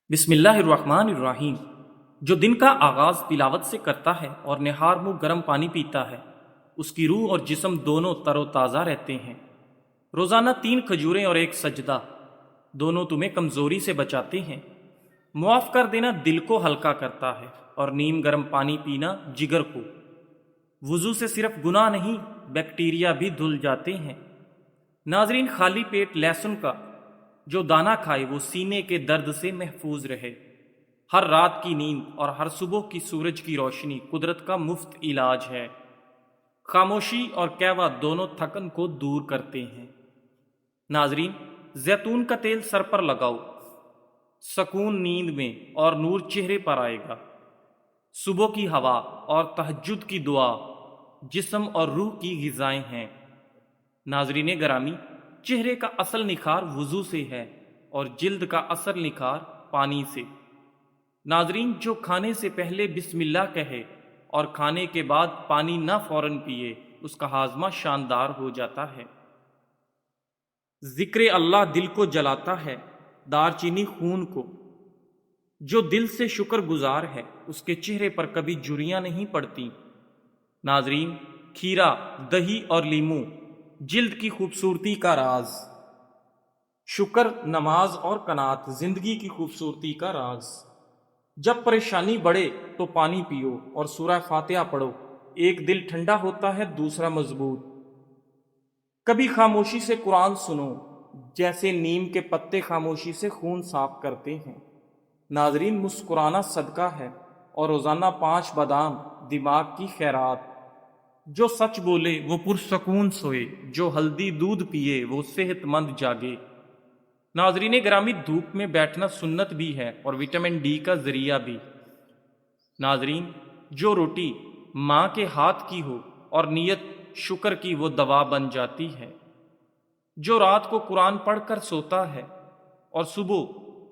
بسم اللہ الرحمن الرحیم۔ جو دن کا آغاز تلاوت سے کرتا ہے اور نہار منہ گرم پانی پیتا ہے، اس کی روح اور جسم دونوں تر و تازہ رہتے ہیں۔ روزانہ 3 کھجوریں اور 1 سجدہ دونوں تمہیں کمزوری سے بچاتے ہیں۔ معاف کر دینا دل کو ہلکا کرتا ہے اور نیم گرم پانی پینا جگر کو۔ وضو سے صرف گناہ نہیں، بیکٹیریا بھی دھل جاتے ہیں۔ ناظرین، خالی پیٹ لہسن کا جو دانہ کھائے وہ سینے کے درد سے محفوظ رہے۔ ہر رات کی نیند اور ہر صبح کی سورج کی روشنی قدرت کا مفت علاج ہے۔ خاموشی اور کہوا دونوں تھکن کو دور کرتے ہیں۔ ناظرین، زیتون کا تیل سر پر لگاؤ، سکون نیند میں اور نور چہرے پر آئے گا۔ صبح کی ہوا اور تہجد کی دعا جسم اور روح کی غذائیں ہیں۔ ناظرین گرامی، چہرے کا اصل نکھار وضو سے ہے اور جلد کا اصل نکھار پانی سے۔ ناظرین، جو کھانے سے پہلے بسم اللہ کہے اور کھانے کے بعد پانی نہ فوراً پیے، اس کا ہاضمہ شاندار ہو جاتا ہے۔ ذکر اللہ دل کو جلاتا ہے، دار چینی خون کو۔ جو دل سے شکر گزار ہے، اس کے چہرے پر کبھی جھریاں نہیں پڑتی۔ ناظرین، کھیرا، دہی اور لیموں جلد کی خوبصورتی کا راز۔ شکر، نماز اور قناعت زندگی کی خوبصورتی کا راز۔ جب پریشانی بڑھے تو پانی پیو اور سورہ فاتحہ پڑھو، ایک دل ٹھنڈا ہوتا ہے، دوسرا مضبوط۔ کبھی خاموشی سے قرآن سنو، جیسے نیم کے پتے خاموشی سے خون صاف کرتے ہیں۔ ناظرین، مسکرانا صدقہ ہے اور روزانہ 5 بادام دماغ کی خیرات۔ جو سچ بولے وہ پرسکون سوئے، جو ہلدی دودھ پیے وہ صحت مند جاگے۔ ناظرین گرامی، دھوپ میں بیٹھنا سنت بھی ہے اور وٹامن ڈی کا ذریعہ بھی۔ ناظرین، جو روٹی ماں کے ہاتھ کی ہو اور نیت شکر کی، وہ دوا بن جاتی ہے۔ جو رات کو قرآن پڑھ کر سوتا ہے اور صبح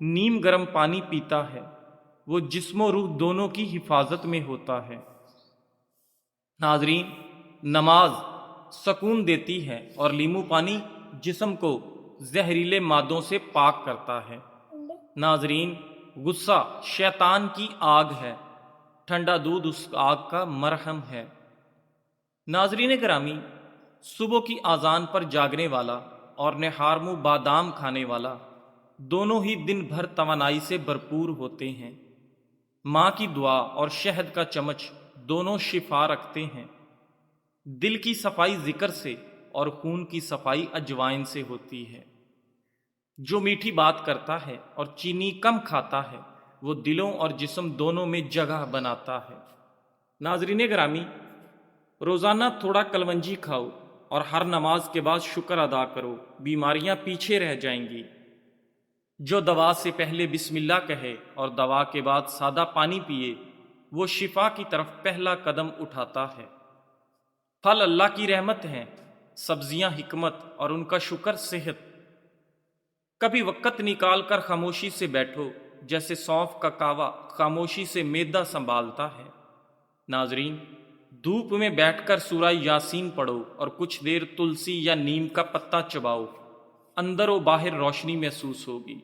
نیم گرم پانی پیتا ہے، وہ جسم و روح دونوں کی حفاظت میں ہوتا ہے۔ ناظرین، نماز سکون دیتی ہے اور لیموں پانی جسم کو زہریلے مادوں سے پاک کرتا ہے۔ ناظرین، غصہ شیطان کی آگ ہے، ٹھنڈا دودھ اس آگ کا مرہم ہے۔ ناظرین گرامی، صبح کی اذان پر جاگنے والا اور نہار منہ بادام کھانے والا دونوں ہی دن بھر توانائی سے بھرپور ہوتے ہیں۔ ماں کی دعا اور شہد کا چمچ دونوں شفا رکھتے ہیں۔ دل کی صفائی ذکر سے اور خون کی صفائی اجوائن سے ہوتی ہے۔ جو میٹھی بات کرتا ہے اور چینی کم کھاتا ہے، وہ دلوں اور جسم دونوں میں جگہ بناتا ہے۔ ناظرین گرامی، روزانہ تھوڑا کلونجی کھاؤ اور ہر نماز کے بعد شکر ادا کرو، بیماریاں پیچھے رہ جائیں گی۔ جو دوا سے پہلے بسم اللہ کہے اور دوا کے بعد سادہ پانی پیے، وہ شفا کی طرف پہلا قدم اٹھاتا ہے۔ پھل اللہ کی رحمت ہیں، سبزیاں حکمت اور ان کا شکر صحت۔ کبھی وقت نکال کر خاموشی سے بیٹھو، جیسے سونف کا کاوا خاموشی سے معدہ سنبھالتا ہے۔ ناظرین، دھوپ میں بیٹھ کر سورہ یاسین پڑھو اور کچھ دیر تلسی یا نیم کا پتا چباؤ، اندر و باہر روشنی محسوس ہوگی۔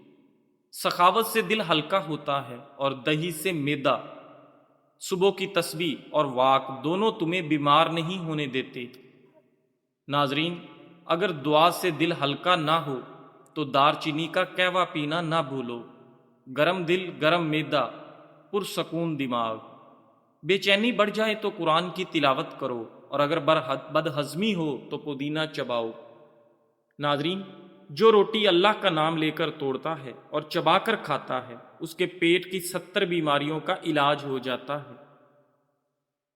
سخاوت سے دل ہلکا ہوتا ہے اور دہی سے معدہ۔ صبح کی تسبیح اور واک دونوں تمہیں بیمار نہیں ہونے دیتے۔ ناظرین، اگر دعا سے دل ہلکا نہ ہو تو دار چینی کا قہوہ پینا نہ بھولو۔ گرم دل، گرم معدہ، پرسکون دماغ۔ بے چینی بڑھ جائے تو قرآن کی تلاوت کرو اور اگر بدہضمی ہو تو پودینہ چباؤ۔ ناظرین، جو روٹی اللہ کا نام لے کر توڑتا ہے اور چبا کر کھاتا ہے، اس کے پیٹ کی 70 بیماریوں کا علاج ہو جاتا ہے۔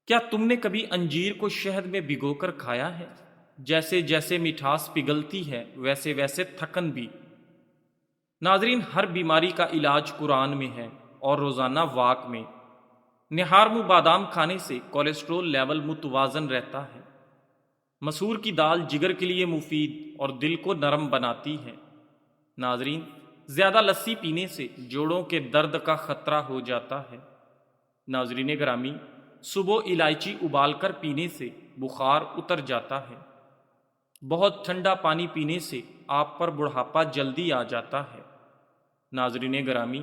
کیا تم نے کبھی انجیر کو شہد میں بھگو کر کھایا ہے؟ جیسے جیسے مٹھاس پگھلتی ہے، ویسے ویسے تھکن بھی۔ ناظرین، ہر بیماری کا علاج قرآن میں ہے اور روزانہ واک میں۔ نہار منہ بادام کھانے سے کولیسٹرول لیول متوازن رہتا ہے۔ مسور کی دال جگر کے لیے مفید اور دل کو نرم بناتی ہے۔ ناظرین، زیادہ لسی پینے سے جوڑوں کے درد کا خطرہ ہو جاتا ہے۔ ناظرین گرامی، صبح الائچی ابال کر پینے سے بخار اتر جاتا ہے۔ بہت ٹھنڈا پانی پینے سے آپ پر بڑھاپا جلدی آ جاتا ہے۔ ناظرین گرامی،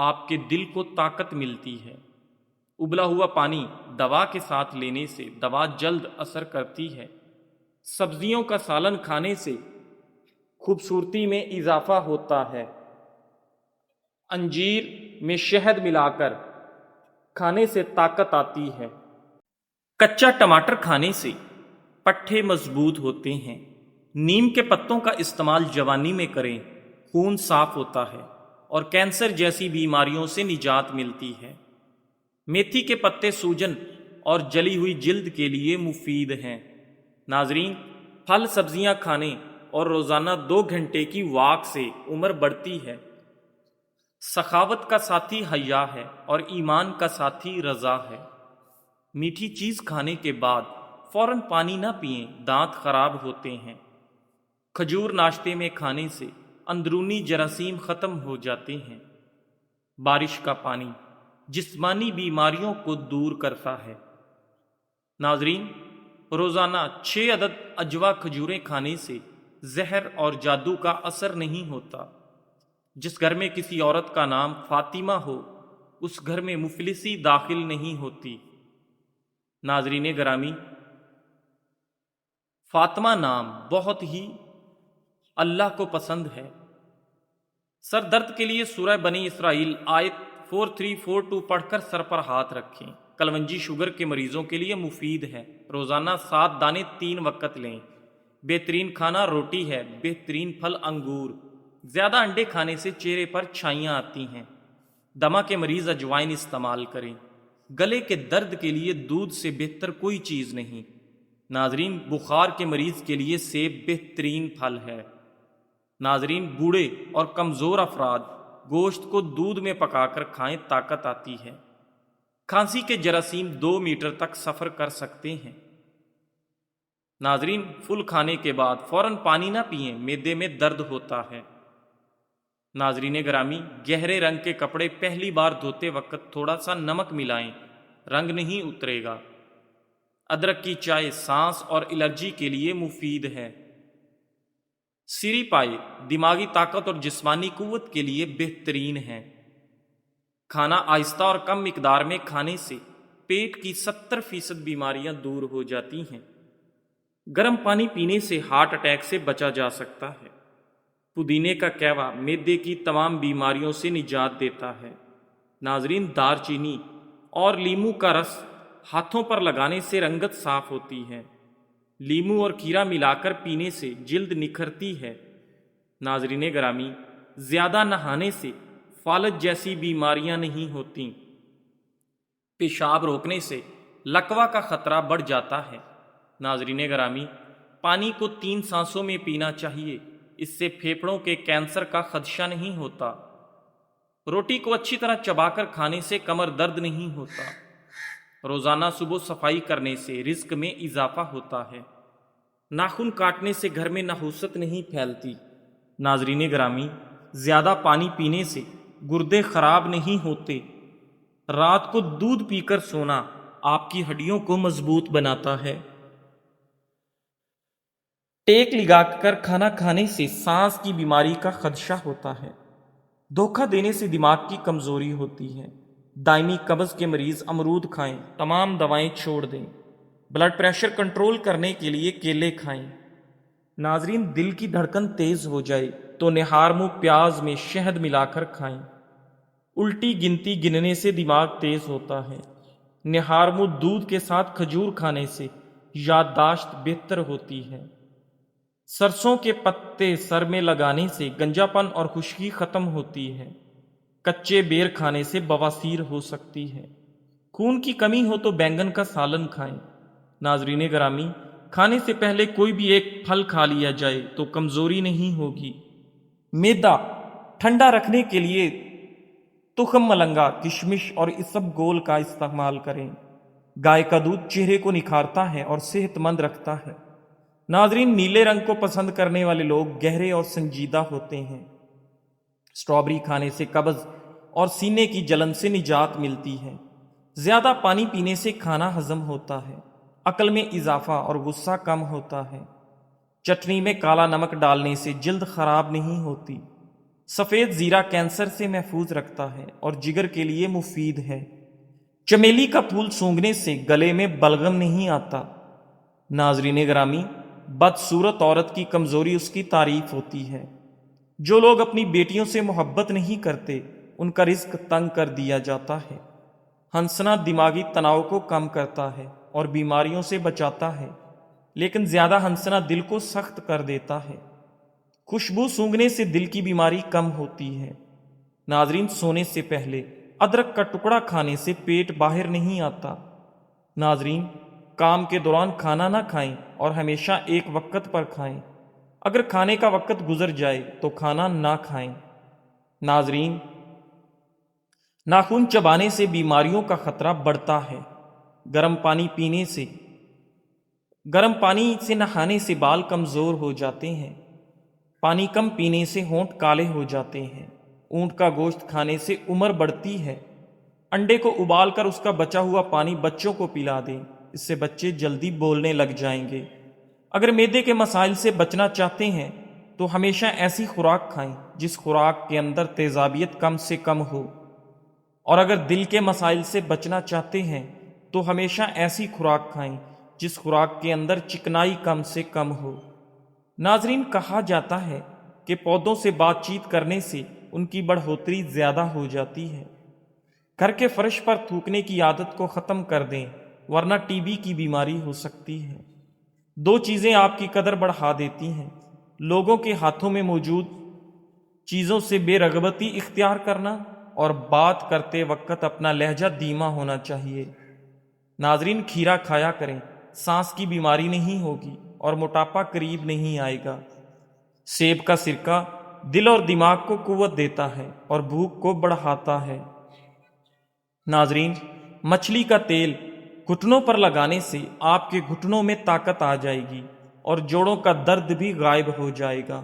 آپ کے دل کو طاقت ملتی ہے۔ ابلا ہوا پانی دوا کے ساتھ لینے سے دوا جلد اثر کرتی ہے۔ سبزیوں کا سالن کھانے سے خوبصورتی میں اضافہ ہوتا ہے۔ انجیر میں شہد ملا کر کھانے سے طاقت آتی ہے۔ کچا ٹماٹر کھانے سے پٹھے مضبوط ہوتے ہیں۔ نیم کے پتوں کا استعمال جوانی میں کریں، خون صاف ہوتا ہے اور کینسر جیسی بیماریوں سے نجات ملتی ہے۔ میتھی کے پتے سوجن اور جلی ہوئی جلد کے لیے مفید ہیں۔ ناظرین، پھل سبزیاں کھانے اور روزانہ 2 گھنٹے کی واک سے عمر بڑھتی ہے۔ سخاوت کا ساتھی حیا ہے اور ایمان کا ساتھی رضا ہے۔ میٹھی چیز کھانے کے بعد فوراً پانی نہ پئیں، دانت خراب ہوتے ہیں۔ کھجور ناشتے میں کھانے سے اندرونی جراثیم ختم ہو جاتے ہیں۔ بارش کا پانی جسمانی بیماریوں کو دور کرتا ہے۔ ناظرین، روزانہ 6 عدد اجوا کھجوریں کھانے سے زہر اور جادو کا اثر نہیں ہوتا۔ جس گھر میں کسی عورت کا نام فاطمہ ہو، اس گھر میں مفلسی داخل نہیں ہوتی۔ ناظرین گرامی، فاطمہ نام بہت ہی اللہ کو پسند ہے۔ سر درد کے لیے سورہ بنی اسرائیل آیت 4342 پڑھ کر سر پر ہاتھ رکھیں۔ کلونجی شوگر کے مریضوں کے لیے مفید ہے۔ روزانہ 7 دانے 3 وقت لیں۔ بہترین کھانا روٹی ہے، بہترین پھل انگور۔ زیادہ انڈے کھانے سے چہرے پر چھائیاں آتی ہیں۔ دمہ کے مریض اجوائن استعمال کریں۔ گلے کے درد کے لیے دودھ سے بہتر کوئی چیز نہیں۔ ناظرین، بخار کے مریض کے لیے سیب بہترین پھل ہے۔ ناظرین، بوڑھے اور کمزور افراد گوشت کو دودھ میں پکا کر کھائیں، طاقت آتی ہے۔ کھانسی کے جراثیم 2 میٹر تک سفر کر سکتے ہیں۔ ناظرین، پھل کھانے کے بعد فوراً پانی نہ پئیں، معدے میں درد ہوتا ہے۔ ناظرین گرامی، گہرے رنگ کے کپڑے پہلی بار دھوتے وقت تھوڑا سا نمک ملائیں، رنگ نہیں اترے گا۔ ادرک کی چائے سانس اور الرجی کے لیے مفید ہے۔ سری پائے دماغی طاقت اور جسمانی قوت کے لیے بہترین ہے۔ کھانا آہستہ اور کم مقدار میں کھانے سے پیٹ کی 70% بیماریاں دور ہو جاتی ہیں۔ گرم پانی پینے سے ہارٹ اٹیک سے بچا جا سکتا ہے۔ پودینے کا قہوہ معدے کی تمام بیماریوں سے نجات دیتا ہے۔ ناظرین، دار چینی اور لیمو کا رس ہاتھوں پر لگانے سے رنگت صاف ہوتی ہے۔ لیمو اور کھیرا ملا کر پینے سے جلد نکھرتی ہے۔ ناظرین گرامی، زیادہ نہانے سے فالج جیسی بیماریاں نہیں ہوتیں۔ پیشاب روکنے سے لکوہ کا خطرہ بڑھ جاتا ہے۔ ناظرین گرامی، پانی کو 3 سانسوں میں پینا چاہیے، اس سے پھیپھڑوں کے کینسر کا خدشہ نہیں ہوتا۔ روٹی کو اچھی طرح چبا کر کھانے سے کمر درد نہیں ہوتا۔ روزانہ صبح صفائی کرنے سے رزق میں اضافہ ہوتا ہے۔ ناخن کاٹنے سے گھر میں نحوست نہیں پھیلتی۔ ناظرین گرامی، زیادہ پانی پینے سے گردے خراب نہیں ہوتے۔ رات کو دودھ پی کر سونا آپ کی ہڈیوں کو مضبوط بناتا ہے۔ ٹیک لگا کر کھانا کھانے سے سانس کی بیماری کا خدشہ ہوتا ہے۔ دھوکہ دینے سے دماغ کی کمزوری ہوتی ہے۔ دائمی قبض کے مریض امرود کھائیں، تمام دوائیں چھوڑ دیں۔ بلڈ پریشر کنٹرول کرنے کے لیے کیلے کھائیں۔ ناظرین، دل کی دھڑکن تیز ہو جائے تو نہار منہ پیاز میں شہد ملا کر کھائیں۔ الٹی گنتی گننے سے دماغ تیز ہوتا ہے۔ نہار منہ دودھ کے ساتھ کھجور کھانے سے یادداشت بہتر ہوتی ہے۔ سرسوں کے پتے سر میں لگانے سے گنجا پن اور خشکی ختم ہوتی ہے۔ کچے بیر کھانے سے بواسیر ہو سکتی ہے۔ خون کی کمی ہو تو بینگن کا سالن کھائیں۔ ناظرین گرامی، کھانے سے پہلے کوئی بھی ایک پھل کھا لیا جائے تو کمزوری نہیں ہوگی۔ معدہ ٹھنڈا رکھنے کے لیے تخم ملنگا، کشمش اور اسبگول کا استعمال کریں۔ گائے کا دودھ چہرے کو نکھارتا ہے اور صحت مند رکھتا ہے۔ ناظرین، نیلے رنگ کو پسند کرنے والے لوگ گہرے اور سنجیدہ ہوتے ہیں۔ اسٹرابری کھانے سے قبض اور سینے کی جلن سے نجات ملتی ہے۔ زیادہ پانی پینے سے کھانا ہضم ہوتا ہے، عقل میں اضافہ اور غصہ کم ہوتا ہے۔ چٹنی میں کالا نمک ڈالنے سے جلد خراب نہیں ہوتی۔ سفید زیرہ کینسر سے محفوظ رکھتا ہے اور جگر کے لیے مفید ہے۔ چمیلی کا پھول سونگھنے سے گلے میں بلغم نہیں آتا۔ ناظرین گرامی، بدصورت عورت کی کمزوری اس کی تعریف ہوتی ہے۔ جو لوگ اپنی بیٹیوں سے محبت نہیں کرتے ان کا رزق تنگ کر دیا جاتا ہے۔ ہنسنا دماغی تناؤ کو کم کرتا ہے اور بیماریوں سے بچاتا ہے، لیکن زیادہ ہنسنا دل کو سخت کر دیتا ہے۔ خوشبو سونگھنے سے دل کی بیماری کم ہوتی ہے۔ ناظرین، سونے سے پہلے ادرک کا ٹکڑا کھانے سے پیٹ باہر نہیں آتا۔ ناظرین، کام کے دوران کھانا نہ کھائیں اور ہمیشہ ایک وقت پر کھائیں۔ اگر کھانے کا وقت گزر جائے تو کھانا نہ کھائیں۔ ناظرین، ناخن چبانے سے بیماریوں کا خطرہ بڑھتا ہے۔ گرم پانی سے نہانے سے بال کمزور ہو جاتے ہیں۔ پانی کم پینے سے ہونٹ کالے ہو جاتے ہیں۔ اونٹ کا گوشت کھانے سے عمر بڑھتی ہے۔ انڈے کو ابال کر اس کا بچا ہوا پانی بچوں کو پلا دیں، اس سے بچے جلدی بولنے لگ جائیں گے۔ اگر معدے کے مسائل سے بچنا چاہتے ہیں تو ہمیشہ ایسی خوراک کھائیں جس خوراک کے اندر تیزابیت کم سے کم ہو، اور اگر دل کے مسائل سے بچنا چاہتے ہیں تو ہمیشہ ایسی خوراک کھائیں جس خوراک کے اندر چکنائی کم سے کم ہو۔ ناظرین، کہا جاتا ہے کہ پودوں سے بات چیت کرنے سے ان کی بڑھوتری زیادہ ہو جاتی ہے۔ گھر کے فرش پر تھوکنے کی عادت کو ختم کر دیں، ورنہ ٹی بی کی بیماری ہو سکتی ہے۔ دو چیزیں آپ کی قدر بڑھا دیتی ہیں: لوگوں کے ہاتھوں میں موجود چیزوں سے بے رغبتی اختیار کرنا، اور بات کرتے وقت اپنا لہجہ دھیما ہونا چاہیے۔ ناظرین، کھیرا کھایا کریں، سانس کی بیماری نہیں ہوگی اور موٹاپا قریب نہیں آئے گا۔ سیب کا سرکہ دل اور دماغ کو قوت دیتا ہے اور بھوک کو بڑھاتا ہے۔ ناظرین، مچھلی کا تیل گھٹنوں پر لگانے سے آپ کے گھٹنوں میں طاقت آ جائے گی اور جوڑوں کا درد بھی غائب ہو جائے گا۔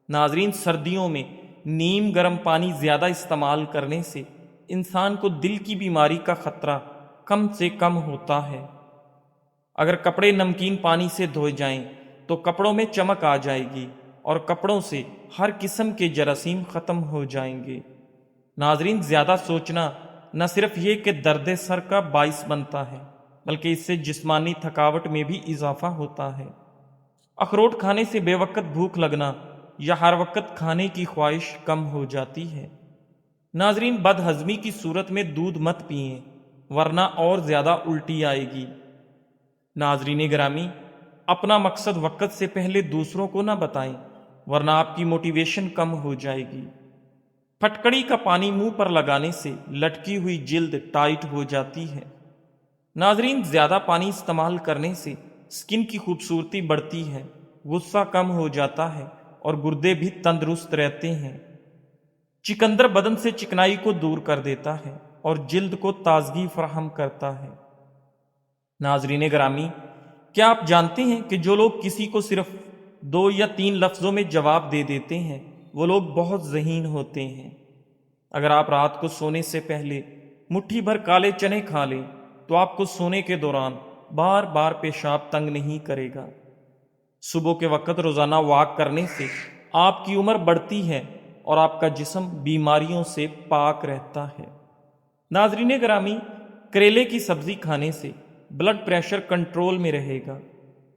ناظرین، سردیوں میں نیم گرم پانی زیادہ استعمال کرنے سے انسان کو دل کی بیماری کا خطرہ کم سے کم ہوتا ہے۔ اگر کپڑے نمکین پانی سے دھوئے جائیں تو کپڑوں میں چمک آ جائے گی اور کپڑوں سے ہر قسم کے جراثیم ختم ہو جائیں گے۔ ناظرین، زیادہ سوچنا نہ صرف یہ کہ درد سر کا باعث بنتا ہے، بلکہ اس سے جسمانی تھکاوٹ میں بھی اضافہ ہوتا ہے۔ اخروٹ کھانے سے بے وقت بھوک لگنا یا ہر وقت کھانے کی خواہش کم ہو جاتی ہے۔ ناظرین، بد ہضمی کی صورت میں دودھ مت پئیں، ورنہ اور زیادہ الٹی آئے گی۔ ناظرین گرامی، اپنا مقصد وقت سے پہلے دوسروں کو نہ بتائیں، ورنہ آپ کی موٹیویشن کم ہو جائے گی۔ پھٹکڑی کا پانی منہ پر لگانے سے لٹکی ہوئی جلد ٹائٹ ہو جاتی ہے۔ ناظرین، زیادہ پانی استعمال کرنے سے سکن کی خوبصورتی بڑھتی ہے، غصہ کم ہو جاتا ہے اور گردے بھی تندرست رہتے ہیں۔ چقندر بدن سے چکنائی کو دور کر دیتا ہے اور جلد کو تازگی فراہم کرتا ہے۔ ناظرین گرامی، کیا آپ جانتے ہیں کہ جو لوگ کسی کو صرف 2 یا 3 لفظوں میں جواب دے دیتے ہیں وہ لوگ بہت ذہین ہوتے ہیں؟ اگر آپ رات کو سونے سے پہلے مٹھی بھر کالے چنے کھا لیں تو آپ کو سونے کے دوران بار بار پیشاب تنگ نہیں کرے گا۔ صبح کے وقت روزانہ واک کرنے سے آپ کی عمر بڑھتی ہے اور آپ کا جسم بیماریوں سے پاک رہتا ہے۔ ناظرین گرامی، کریلے کی سبزی کھانے سے بلڈ پریشر کنٹرول میں رہے گا۔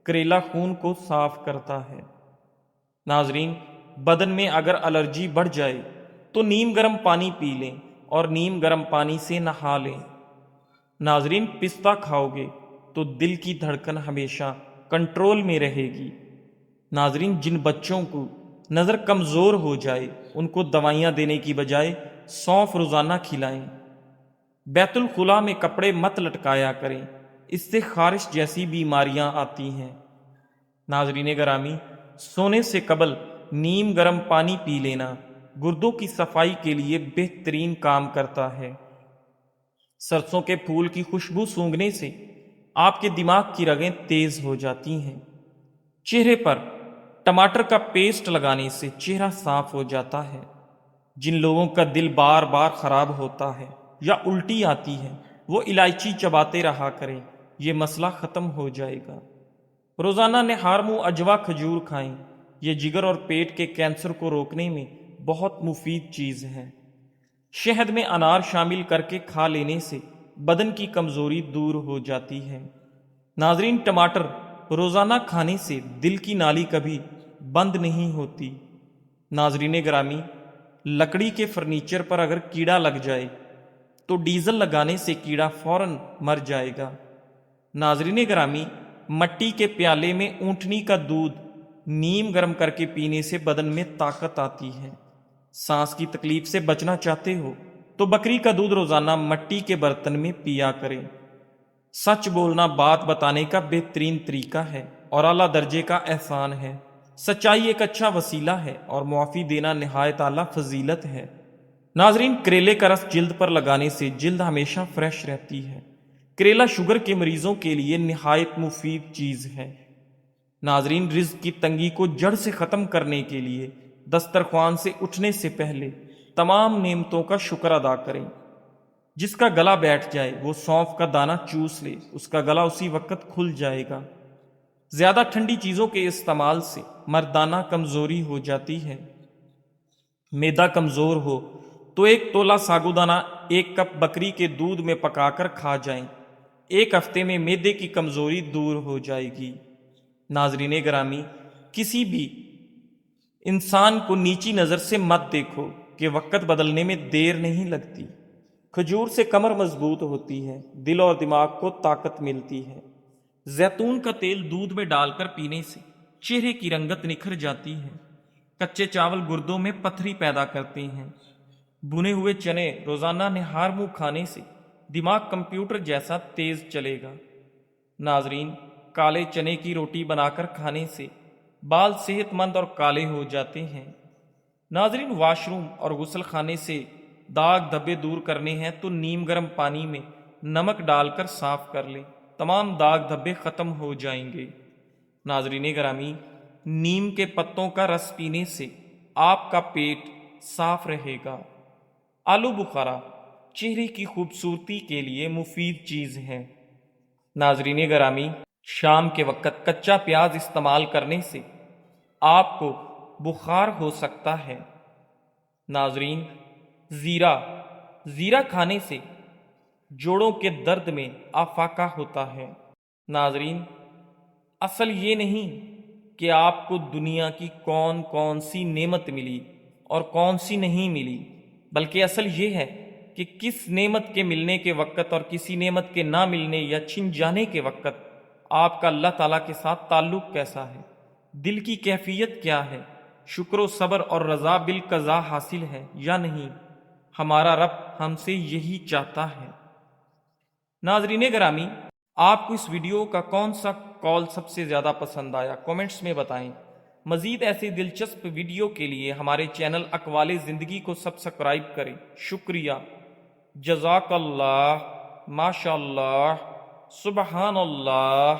کریلا خون کو صاف کرتا ہے۔ ناظرین، بدن میں اگر الرجی بڑھ جائے تو نیم گرم پانی پی لیں اور نیم گرم پانی سے نہا لیں۔ ناظرین، پستہ کھاؤ گے تو دل کی دھڑکن ہمیشہ کنٹرول میں رہے گی۔ ناظرین، جن بچوں کو نظر کمزور ہو جائے ان کو دوائیاں دینے کی بجائے سونف روزانہ کھلائیں۔ بیت الخلاء میں کپڑے مت لٹکایا کریں، اس سے خارش جیسی بیماریاں آتی ہیں۔ ناظرین گرامی، سونے سے قبل نیم گرم پانی پی لینا گردوں کی صفائی کے لیے بہترین کام کرتا ہے۔ سرسوں کے پھول کی خوشبو سونگھنے سے آپ کے دماغ کی رگیں تیز ہو جاتی ہیں۔ چہرے پر ٹماٹر کا پیسٹ لگانے سے چہرہ صاف ہو جاتا ہے۔ جن لوگوں کا دل بار بار خراب ہوتا ہے یا الٹی آتی ہے وہ الائچی چباتے رہا کریں، یہ مسئلہ ختم ہو جائے گا۔ روزانہ نہار منہ اجوا کھجور کھائیں، یہ جگر اور پیٹ کے کینسر کو روکنے میں بہت مفید چیز ہے۔ شہد میں انار شامل کر کے کھا لینے سے بدن کی کمزوری دور ہو جاتی ہے۔ ناظرین، ٹماٹر روزانہ کھانے سے دل کی نالی کبھی بند نہیں ہوتی۔ ناظرین گرامی، لکڑی کے فرنیچر پر اگر کیڑا لگ جائے تو ڈیزل لگانے سے کیڑا فوراً مر جائے گا۔ ناظرین گرامی، مٹی کے پیالے میں اونٹنی کا دودھ نیم گرم کر کے پینے سے بدن میں طاقت آتی ہے۔ سانس کی تکلیف سے بچنا چاہتے ہو تو بکری کا دودھ روزانہ مٹی کے برتن میں پیا کریں۔ سچ بولنا بات بتانے کا بہترین طریقہ ہے اور اعلیٰ درجے کا احسان ہے۔ سچائی ایک اچھا وسیلہ ہے اور معافی دینا نہایت اعلیٰ فضیلت ہے۔ ناظرین، کریلے کا رس جلد پر لگانے سے جلد ہمیشہ فریش رہتی ہے۔ کریلا شوگر کے مریضوں کے لیے نہایت مفید چیز ہے۔ ناظرین، رزق کی تنگی کو جڑ سے ختم کرنے کے لیے دسترخوان سے اٹھنے سے پہلے تمام نعمتوں کا شکر ادا کریں۔ جس کا گلا بیٹھ جائے وہ سونف کا دانہ چوس لے، اس کا گلا اسی وقت کھل جائے گا۔ زیادہ ٹھنڈی چیزوں کے استعمال سے مردانہ کمزوری ہو جاتی ہے۔ معدہ کمزور ہو تو 1 تولہ ساگودانہ 1 کپ بکری کے دودھ میں پکا کر کھا جائیں، 1 ہفتے میں معدے کی کمزوری دور ہو جائے گی۔ ناظرین گرامی، کسی بھی انسان کو نیچی نظر سے مت دیکھو کہ وقت بدلنے میں دیر نہیں لگتی۔ کھجور سے کمر مضبوط ہوتی ہے، دل اور دماغ کو طاقت ملتی ہے۔ زیتون کا تیل دودھ میں ڈال کر پینے سے چہرے کی رنگت نکھر جاتی ہے۔ کچے چاول گردوں میں پتھری پیدا کرتے ہیں۔ بھنے ہوئے چنے روزانہ نہار منہ کھانے سے دماغ کمپیوٹر جیسا تیز چلے گا۔ ناظرین، کالے چنے کی روٹی بنا کر کھانے سے بال صحت مند اور کالے ہو جاتے ہیں۔ ناظرین، واش روم اور غسل خانے سے داغ دھبے دور کرنے ہیں تو نیم گرم پانی میں نمک ڈال کر صاف کر لیں، تمام داغ دھبے ختم ہو جائیں گے۔ ناظرین گرامی، نیم کے پتوں کا رس پینے سے آپ کا پیٹ صاف رہے گا۔ آلو بخارا چہرے کی خوبصورتی کے لیے مفید چیز ہے۔ ناظرین گرامی، شام کے وقت کچا پیاز استعمال کرنے سے آپ کو بخار ہو سکتا ہے۔ ناظرین، زیرہ کھانے سے جوڑوں کے درد میں افاقہ ہوتا ہے۔ ناظرین، اصل یہ نہیں کہ آپ کو دنیا کی کون سی نعمت ملی اور کون سی نہیں ملی، بلکہ اصل یہ ہے کہ کس نعمت کے ملنے کے وقت اور کسی نعمت کے نہ ملنے یا چھن جانے کے وقت آپ کا اللہ تعالیٰ کے ساتھ تعلق کیسا ہے، دل کی کیفیت کیا ہے، شکر و صبر اور رضا بالقضاء حاصل ہے یا نہیں۔ ہمارا رب ہم سے یہی چاہتا ہے۔ ناظرین گرامی، آپ کو اس ویڈیو کا کون سا کال سب سے زیادہ پسند آیا، کومنٹس میں بتائیں۔ مزید ایسے دلچسپ ویڈیو کے لیے ہمارے چینل اقوال زندگی کو سبسکرائب کریں۔ شکریہ، جزاک اللہ، ماشاء اللہ، سبحان اللہ۔